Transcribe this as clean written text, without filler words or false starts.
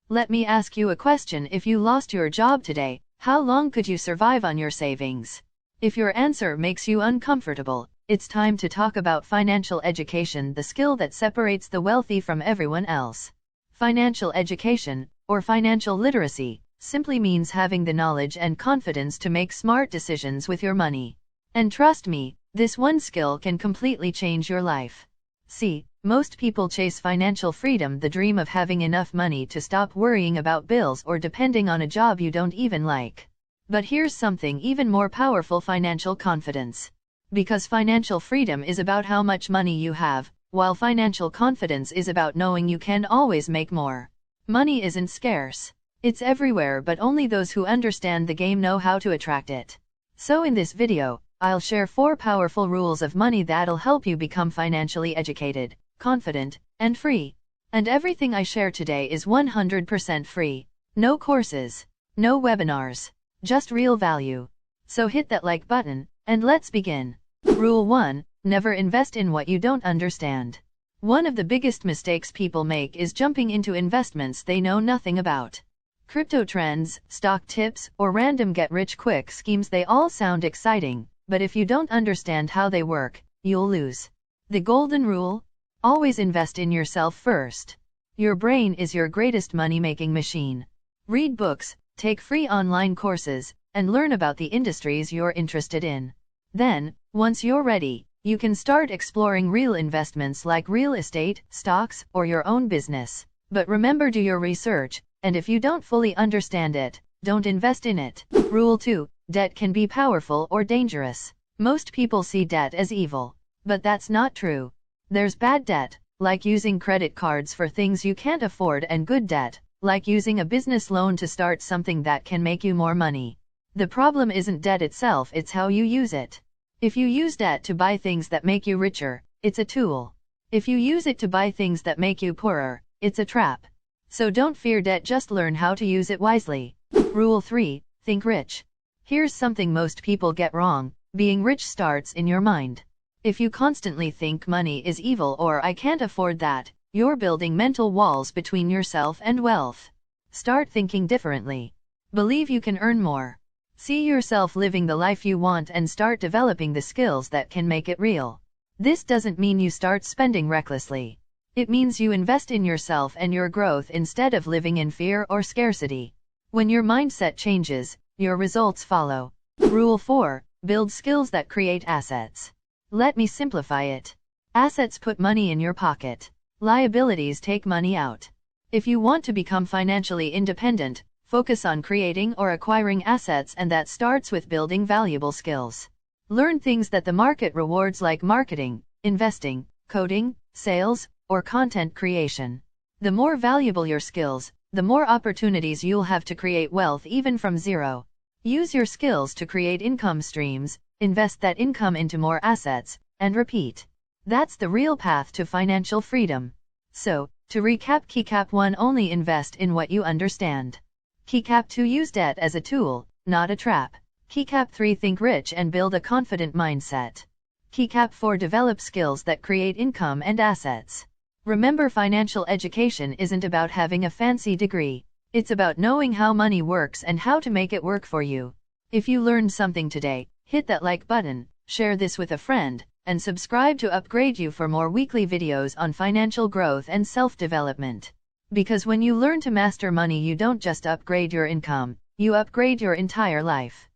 Let me ask you a question. If you lost your job today, how long could you survive on your savings? If your answer makes you uncomfortable, it's time to talk about financial education, the skill that separates the wealthy from everyone else. Financial education, or financial literacy, simply means having the knowledge and confidence to make smart decisions with your money. And trust me, this one skill can completely change your life. See, most people chase financial freedom, the dream of having enough money to stop worrying about bills or depending on a job you don't even like. But here's something even more powerful: financial confidence. Because financial freedom is about how much money you have, while financial confidence is about knowing you can always make more. Money isn't scarce. It's everywhere, but only those who understand the game know how to attract it. So in this video, I'll share 4 powerful rules of money that'll help you become financially educated, confident, and free. And everything I share today is 100% free. No courses, no webinars, just real value. So hit that like button, and let's begin. Rule 1. Never invest in what you don't understand. One of the biggest mistakes people make is jumping into investments they know nothing about. Crypto trends, stock tips, or random get-rich-quick schemes, they all sound exciting, but if you don't understand how they work, you'll lose. The golden rule? Always invest in yourself first. Your brain is your greatest money-making machine. Read books, take free online courses, and learn about the industries you're interested in. Then, once you're ready, you can start exploring real investments like real estate, stocks, or your own business. But remember, do your research, and if you don't fully understand it, don't invest in it. Rule 2. Debt can be powerful or dangerous. Most people see debt as evil. But that's not true. There's bad debt, like using credit cards for things you can't afford, and good debt, like using a business loan to start something that can make you more money. The problem isn't debt itself, it's how you use it. If you use debt to buy things that make you richer, it's a tool. If you use it to buy things that make you poorer, it's a trap. So don't fear debt, just learn how to use it wisely. Rule 3. Think rich. Here's something most people get wrong: being rich starts in your mind. If you constantly think money is evil or I can't afford that, you're building mental walls between yourself and wealth. Start thinking differently. Believe you can earn more. See yourself living the life you want and start developing the skills that can make it real. This doesn't mean you start spending recklessly. It means you invest in yourself and your growth instead of living in fear or scarcity. When your mindset changes, your results follow. Rule 4. Build skills that create assets. Let me simplify it. Assets put money in your pocket. Liabilities take money out. If you want to become financially independent, focus on creating or acquiring assets, and that starts with building valuable skills. Learn things that the market rewards, like marketing, investing, coding, sales, or content creation. The more valuable your skills, the more opportunities you'll have to create wealth even from zero. Use your skills to create income streams, invest that income into more assets, and repeat. That's the real path to financial freedom. So, to recap: Keycap 1. Only invest in what you understand. Keycap 2. Use debt as a tool, not a trap. Keycap 3. Think rich and build a confident mindset. Keycap 4. Develop skills that create income and assets. Remember, financial education isn't about having a fancy degree. It's about knowing how money works and how to make it work for you. If you learned something today, hit that like button, share this with a friend, and subscribe to upgrade you for more weekly videos on financial growth and self-development. Because when you learn to master money, you don't just upgrade your income, you upgrade your entire life.